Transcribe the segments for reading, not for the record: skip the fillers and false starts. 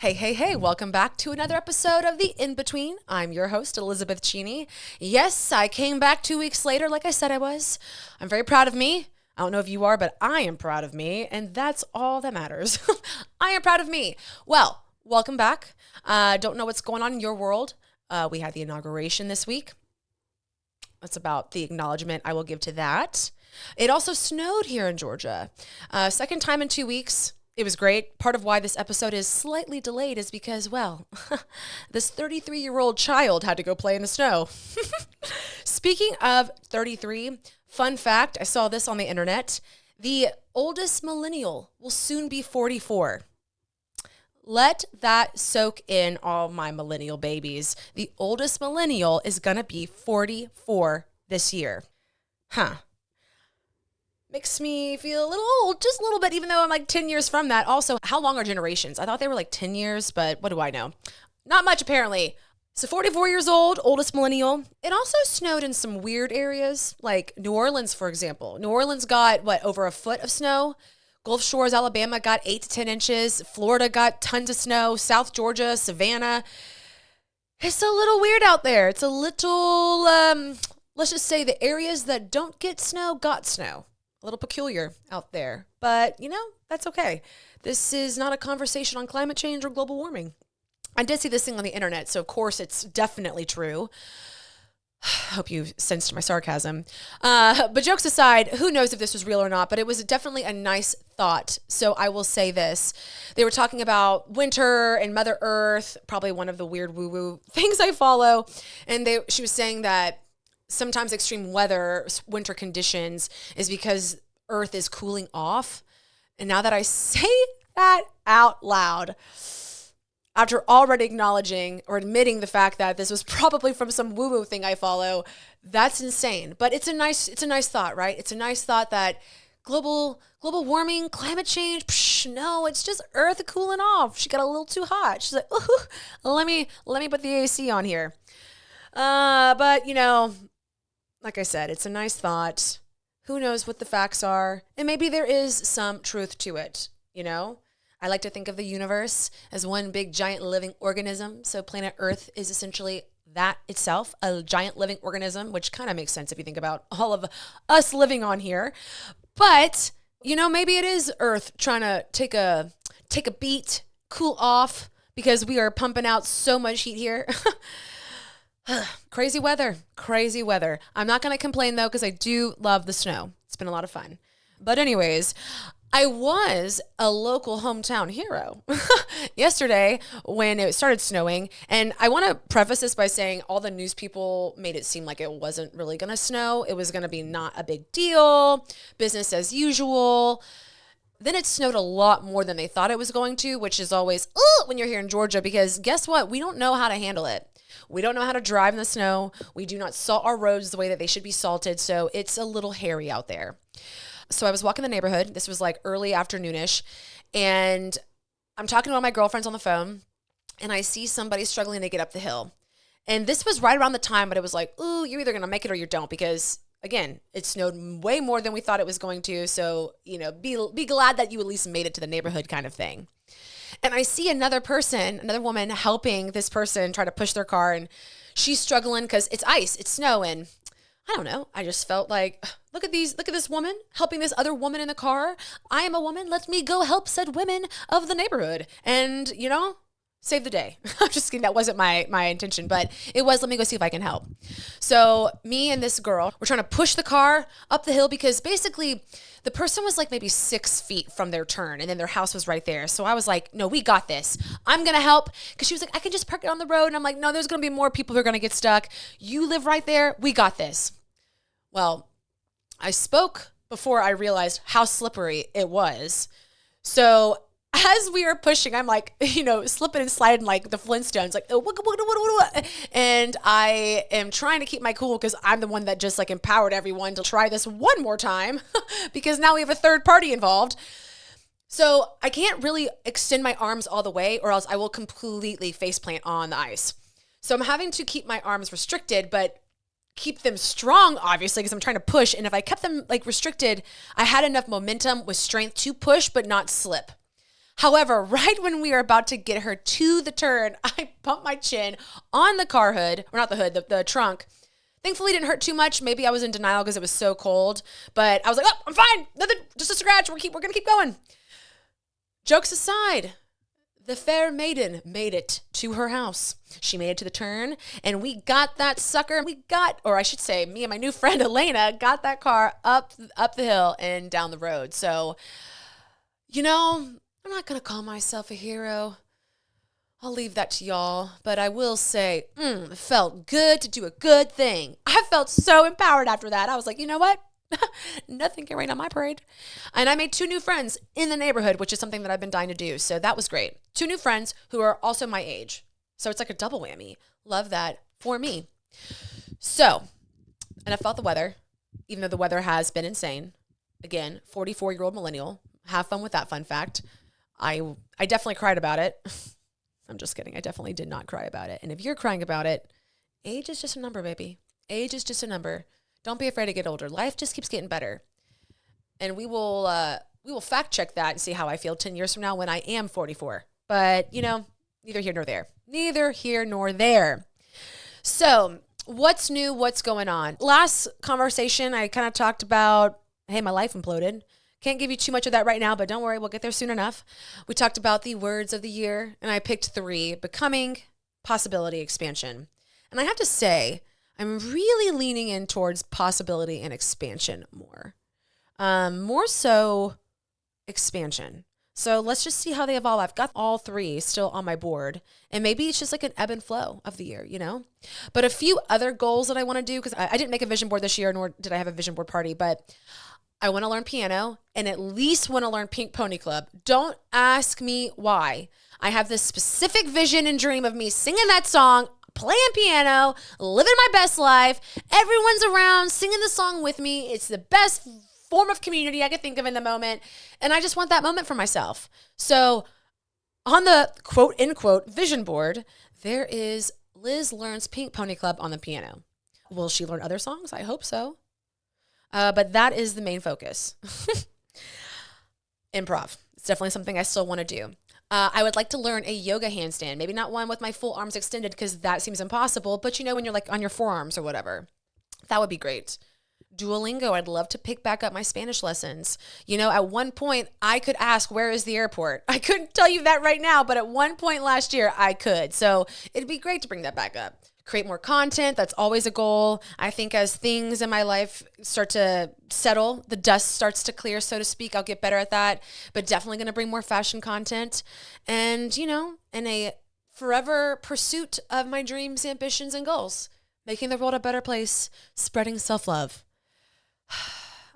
Hey, hey, hey, welcome back to another episode of The In-Between. I'm your host, Elizabeth Cheney. Yes, I came back 2 weeks later like I said I was. I'm very proud of me. I don't know if you are, but I am proud of me, and that's all that matters. I am proud of me. Well, welcome back. Don't know what's going on in your world. We had the inauguration this week. That's about the acknowledgement I will give to that. It also snowed here in Georgia. Second time in 2 weeks. It was great. Part of why this episode is slightly delayed is because, well, this 33-year-old child had to go play in the snow. Speaking of 33, fun fact, I saw this on the internet. The oldest millennial will soon be 44. Let that soak in, all my millennial babies. The oldest millennial is going to be 44 this year. Huh. Makes me feel a little old, just a little bit, even though I'm like 10 years from that. Also, how long are generations? I thought they were like 10 years, but what do I know? Not much, apparently. So 44 years old, oldest millennial. It also snowed in some weird areas, like New Orleans, for example. New Orleans got, over a foot of snow? Gulf Shores, Alabama got 8 to 10 inches. Florida got tons of snow. South Georgia, Savannah. It's a little weird out there. It's a little, let's just say the areas that don't get snow got snow. A little peculiar out there, but that's okay. This is not a conversation on climate change or global warming. I did see this thing on the internet, so of course it's definitely true. I hope you sensed my sarcasm. But jokes aside, who knows if this was real or not, but it was definitely a nice thought. So I will say this. They were talking about winter and Mother Earth, probably one of the weird woo-woo things I follow. And she was saying that sometimes extreme weather, winter conditions, is because Earth is cooling off. And now that I say that out loud, after already acknowledging or admitting the fact that this was probably from some woo-woo thing I follow, that's insane. But it's a nice thought, right? It's a nice thought that global warming, climate change, no, it's just Earth cooling off. She got a little too hot. She's like, ooh, let me put the AC on here. But like I said, it's a nice thought. Who knows what the facts are? And maybe there is some truth to it, I like to think of the universe as one big giant living organism. So planet Earth is essentially that itself, a giant living organism, which kind of makes sense if you think about all of us living on here. But, maybe it is Earth trying to take a beat, cool off, because we are pumping out so much heat here. Crazy weather. I'm not going to complain, though, because I do love the snow. It's been a lot of fun. But anyways, I was a local hometown hero yesterday when it started snowing. And I want to preface this by saying all the news people made it seem like it wasn't really going to snow. It was going to be not a big deal, business as usual. Then it snowed a lot more than they thought it was going to, which is always, when you're here in Georgia, because guess what? We don't know how to handle it. We don't know how to drive in the snow. We do not salt our roads the way that they should be salted. So it's a little hairy out there. So I was walking the neighborhood. This was like early afternoonish. And I'm talking to one of my girlfriends on the phone. And I see somebody struggling to get up the hill. And this was right around the time, but it was like, ooh, you're either going to make it or you don't. Because, again, it snowed way more than we thought it was going to. So, be glad that you at least made it to the neighborhood kind of thing. And I see another woman helping this person try to push their car, and she's struggling because it's ice, it's snow, and I don't know. I just felt like, look at this woman helping this other woman in the car. I am a woman. Let me go help said women of the neighborhood, and save the day. I'm just kidding. That wasn't my intention, but it was, let me go see if I can help. So me and this girl, we're trying to push the car up the hill because basically the person was like maybe 6 feet from their turn and then their house was right there. So I was like, no, we got this. I'm going to help. Because she was like, I can just park it on the road. And I'm like, no, there's going to be more people who are going to get stuck. You live right there. We got this. Well, I spoke before I realized how slippery it was. So as we are pushing, I'm like, slipping and sliding like the Flintstones, like, and I am trying to keep my cool because I'm the one that just like empowered everyone to try this one more time because now we have a third party involved. So I can't really extend my arms all the way or else I will completely faceplant on the ice. So I'm having to keep my arms restricted, but keep them strong, obviously, because I'm trying to push. And if I kept them like restricted, I had enough momentum with strength to push, but not slip. However, right when we are about to get her to the turn, I bumped my chin on the car hood, or not the hood, the trunk. Thankfully, it didn't hurt too much. Maybe I was in denial because it was so cold, but I was like, oh, I'm fine. Nothing, just a scratch. We're going to keep going. Jokes aside, the fair maiden made it to her house. She made it to the turn, and we got that sucker. Or I should say, me and my new friend Elena got that car up the hill and down the road. So, I'm not going to call myself a hero. I'll leave that to y'all, but I will say, it felt good to do a good thing. I felt so empowered after that. I was like, you know what? Nothing can rain on my parade. And I made 2 new friends in the neighborhood, which is something that I've been dying to do. So that was great. 2 new friends who are also my age. So it's like a double whammy. Love that for me. So, enough about the weather, even though the weather has been insane. Again, 44-year-old millennial. Have fun with that fun fact. I definitely cried about it. I'm just kidding. I definitely did not cry about it. And if you're crying about it, age is just a number, baby. Age is just a number. Don't be afraid to get older. Life just keeps getting better. And we will fact check that and see how I feel 10 years from now when I am 44. But, neither here nor there. Neither here nor there. So, what's new? What's going on? Last conversation, I kind of talked about, hey, my life imploded. Can't give you too much of that right now, but don't worry, we'll get there soon enough. We talked about the words of the year, and I picked 3: becoming, possibility, expansion. And I have to say, I'm really leaning in towards possibility and expansion more. More so expansion. So let's just see how they evolve. I've got all 3 still on my board, and maybe it's just like an ebb and flow of the year, But a few other goals that I want to do, because I didn't make a vision board this year, nor did I have a vision board party, but I want to learn piano and at least want to learn Pink Pony Club. Don't ask me why. I have this specific vision and dream of me singing that song, playing piano, living my best life. Everyone's around singing the song with me. It's the best form of community I could think of in the moment. And I just want that moment for myself. So on the quote unquote vision board, there is Liz learns Pink Pony Club on the piano. Will she learn other songs? I hope so. But that is the main focus. Improv. It's definitely something I still want to do. I would like to learn a yoga handstand. Maybe not one with my full arms extended because that seems impossible. But when you're like on your forearms or whatever, that would be great. Duolingo. I'd love to pick back up my Spanish lessons. At one point I could ask, where is the airport? I couldn't tell you that right now, but at one point last year I could. So it'd be great to bring that back up. Create more content. That's always a goal. I think as things in my life start to settle, the dust starts to clear, so to speak, I'll get better at that, but definitely going to bring more fashion content and, in a forever pursuit of my dreams, ambitions, and goals, making the world a better place, spreading self-love.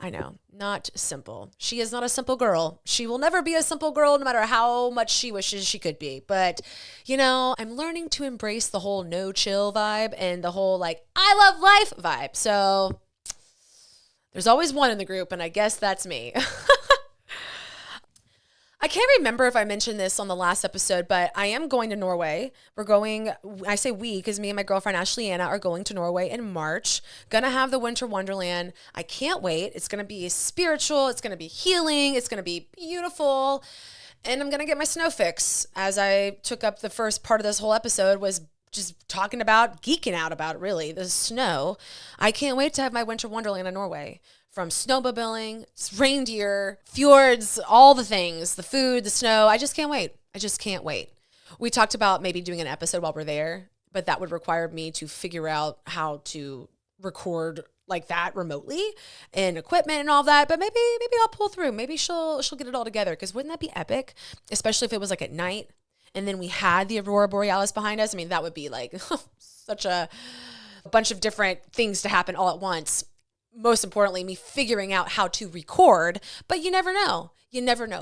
I know, not simple. She is not a simple girl. She will never be a simple girl, no matter how much she wishes she could be. But, I'm learning to embrace the whole no chill vibe and the whole I love life vibe. So there's always one in the group, and I guess that's me. I can't remember if I mentioned this on the last episode, but I am going to Norway. I say we, because me and my girlfriend Ashley Anna are going to Norway in March. Gonna have the Winter Wonderland. I can't wait. It's gonna be spiritual. It's gonna be healing. It's gonna be beautiful. And I'm gonna get my snow fix. As I took up the first part of this whole episode was just talking about, geeking out about really, the snow. I can't wait to have my Winter Wonderland in Norway. From snowmobiling, reindeer, fjords, all the things, the food, the snow. I just can't wait. We talked about maybe doing an episode while we're there, but that would require me to figure out how to record like that remotely and equipment and all that. But maybe I'll pull through. Maybe she'll get it all together, because wouldn't that be epic? Especially if it was like at night and then we had the Aurora Borealis behind us. I mean, that would be like such a bunch of different things to happen all at once. Most importantly, me figuring out how to record, but you never know,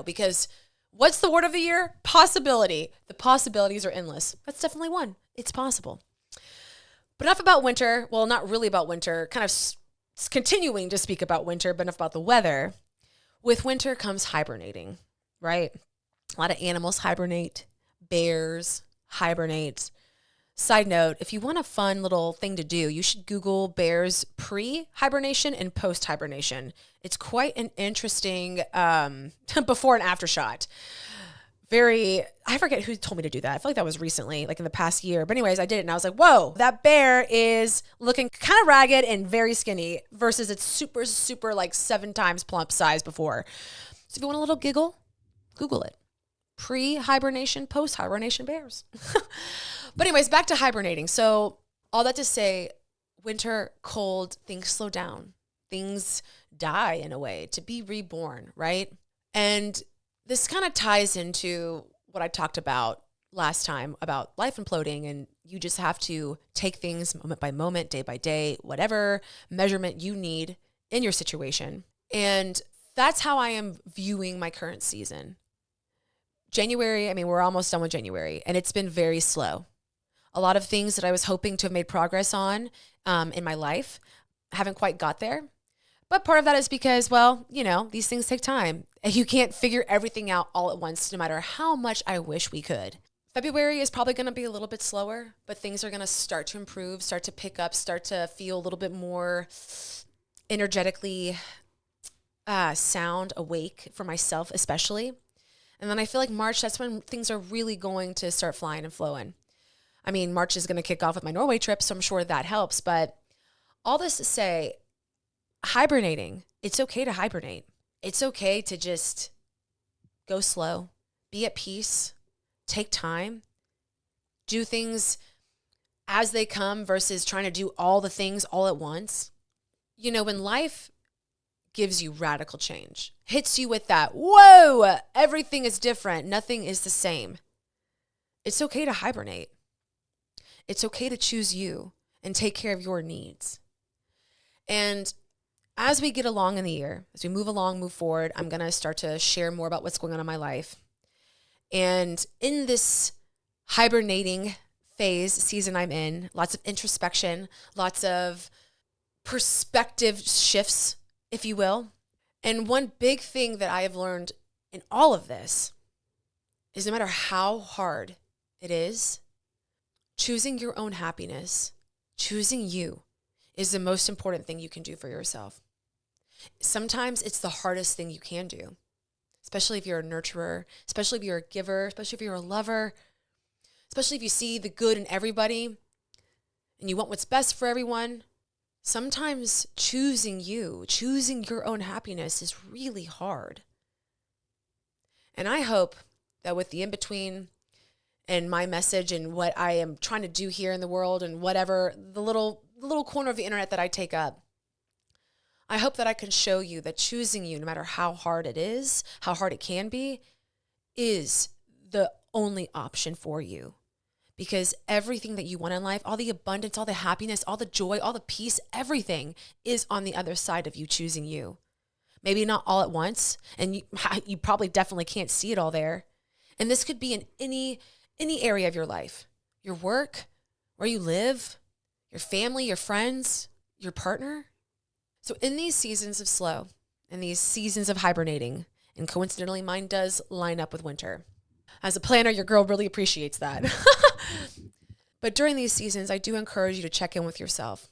because what's the word of the year? Possibility. The possibilities are endless. That's definitely one. It's possible. But enough about winter. Well, not really about winter, kind of continuing to speak about winter, but enough about the weather. With winter comes hibernating, right? A lot of animals hibernate. Bears hibernate. Side note, if you want a fun little thing to do, you should Google bears pre-hibernation and post-hibernation. It's quite an interesting before and after shot. I forget who told me to do that. I feel like that was recently, like in the past year. But anyways, I did it and I was like, whoa, that bear is looking kind of ragged and very skinny versus its super, super like 7 times plump size before. So if you want a little giggle, Google it. Pre-hibernation, post-hibernation bears. But anyways, back to hibernating. So all that to say, winter, cold, things slow down. Things die in a way to be reborn, right? And this kind of ties into what I talked about last time about life imploding, and you just have to take things moment by moment, day by day, whatever measurement you need in your situation. And that's how I am viewing my current season. January, we're almost done with January, and it's been very slow. A lot of things that I was hoping to have made progress on in my life haven't quite got there. But part of that is because, well, these things take time. And you can't figure everything out all at once, no matter how much I wish we could. February is probably going to be a little bit slower, but things are going to start to improve, start to pick up, start to feel a little bit more energetically sound, awake for myself especially. And then I feel like March, that's when things are really going to start flying and flowing. March is going to kick off with my Norway trip, so I'm sure that helps. But all this to say, hibernating, it's okay to hibernate. It's okay to just go slow, be at peace, take time, do things as they come versus trying to do all the things all at once. When life gives you radical change, hits you with that, whoa, everything is different, nothing is the same. It's okay to hibernate. It's okay to choose you and take care of your needs. And as we get along in the year, as we move along, move forward, I'm going to start to share more about what's going on in my life. And in this hibernating season I'm in, lots of introspection, lots of perspective shifts, if you will. And one big thing that I have learned in all of this is no matter how hard it is, choosing your own happiness, choosing you is the most important thing you can do for yourself. Sometimes it's the hardest thing you can do, especially if you're a nurturer, especially if you're a giver, especially if you're a lover, especially if you see the good in everybody and you want what's best for everyone. Sometimes choosing your own happiness is really hard. And I hope that with the in-between and my message and what I am trying to do here in the world and whatever, the little corner of the internet that I take up, I hope that I can show you that choosing you, no matter how hard it is, how hard it can be, is the only option for you. Because everything that you want in life, all the abundance, all the happiness, all the joy, all the peace, everything is on the other side of you choosing you. Maybe not all at once, and you probably definitely can't see it all there. And this could be in any area of your life, your work, where you live, your family, your friends, your partner. So in these seasons of slow, in these seasons of hibernating, and coincidentally mine does line up with winter. As a planner, your girl really appreciates that. But during these seasons, I do encourage you to check in with yourself.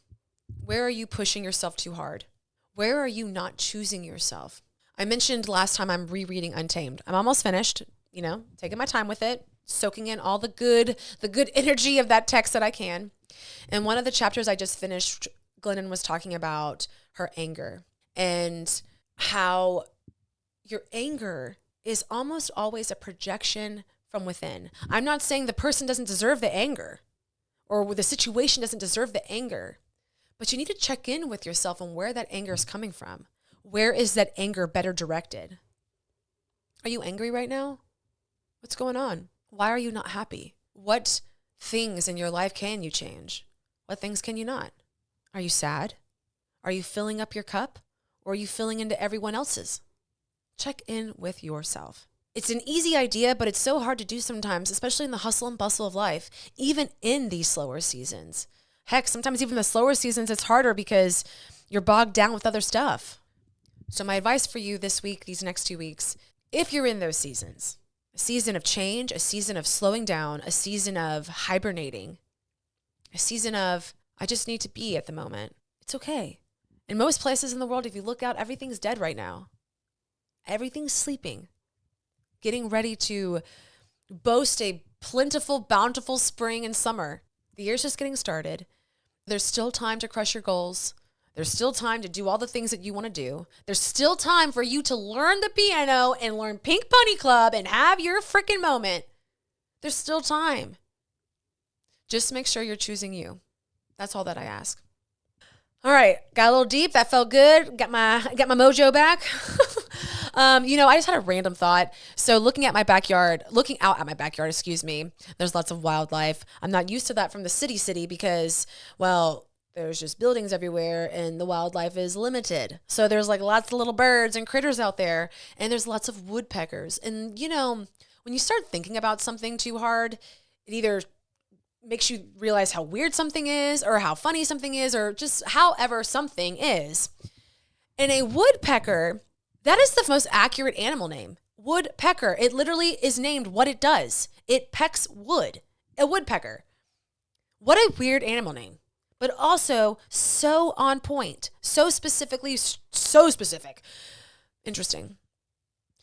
Where are you pushing yourself too hard? Where are you not choosing yourself? I mentioned last time I'm rereading Untamed. I'm almost finished, taking my time with it, soaking in all the good energy of that text that I can. And one of the chapters I just finished, Glennon was talking about her anger and how your anger is almost always a projection from within. I'm not saying the person doesn't deserve the anger or the situation doesn't deserve the anger, but you need to check in with yourself on where that anger is coming from. Where is that anger better directed? Are you angry right now? What's going on? Why are you not happy? What things in your life can you change? What things can you not? Are you sad? Are you filling up your cup? Or are you filling into everyone else's? Check in with yourself. It's an easy idea, but it's so hard to do sometimes, especially in the hustle and bustle of life, even in these slower seasons. Heck, sometimes even the slower seasons, it's harder because you're bogged down with other stuff. So my advice for you this week, these next 2 weeks, if you're in those seasons, a season of change, a season of slowing down, a season of hibernating, a season of, I just need to be at the moment. It's okay. In most places in the world, if you look out, everything's dead right now. Everything's sleeping, getting ready to boast a plentiful, bountiful spring and summer. The year's just getting started. There's still time to crush your goals. There's still time to do all the things that you want to do. There's still time for you to learn the piano and learn Pink Pony Club and have your freaking moment. There's still time. Just make sure you're choosing you. That's all that I ask. All right, got a little deep. That felt good. Got my mojo back. I just had a random thought. So looking out at my backyard, there's lots of wildlife. I'm not used to that from the city because, well, there's just buildings everywhere and the wildlife is limited. So there's like lots of little birds and critters out there, and there's lots of woodpeckers. And, when you start thinking about something too hard, it either makes you realize how weird something is or how funny something is or just however something is. And a woodpecker, that is the most accurate animal name. Woodpecker. It literally is named what it does. It pecks wood. A woodpecker. What a weird animal name. But also so on point. So specifically, so specific. Interesting.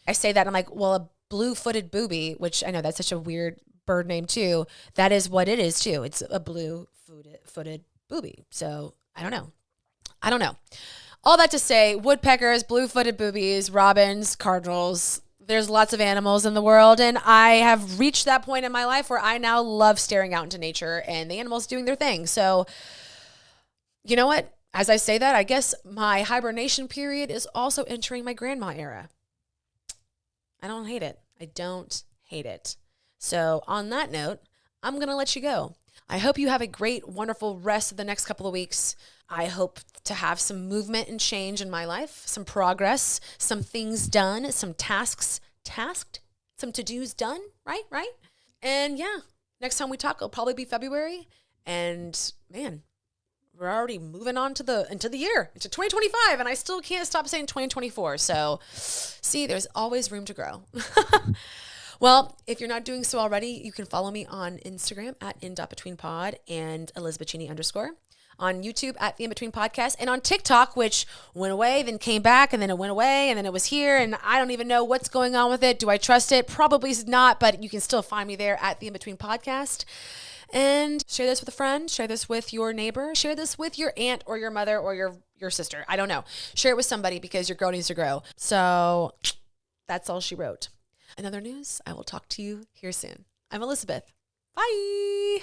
I say that, I'm like, well, a blue-footed booby, which I know that's such a weird bird name too. That is what it is too. It's a blue-footed booby. So I don't know. All that to say, woodpeckers, blue-footed boobies, robins, cardinals, there's lots of animals in the world, and I have reached that point in my life where I now love staring out into nature and the animals doing their thing. So you know what? As I say that, I guess my hibernation period is also entering my grandma era. I don't hate it. I don't hate it. So on that note, I'm going to let you go. I hope you have a great, wonderful rest of the next couple of weeks. I hope to have some movement and change in my life, some progress, some things done, some tasked, some to-dos done, right? And yeah, next time we talk, it'll probably be February. And man, we're already moving on into the year, into 2025, and I still can't stop saying 2024. So see, there's always room to grow. Well, if you're not doing so already, you can follow me on Instagram at in.betweenpod and ElizabethCheney _ on YouTube at the In Between Podcast, and on TikTok, which went away, then came back, and then it went away, and then it was here, and I don't even know what's going on with it. Do I trust it? Probably not, but you can still find me there at the In Between Podcast. And share this with a friend, share this with your neighbor, share this with your aunt or your mother or your sister. I don't know. Share it with somebody because your girl needs to grow. So that's all she wrote. In other news, I will talk to you here soon. I'm Elizabeth. Bye.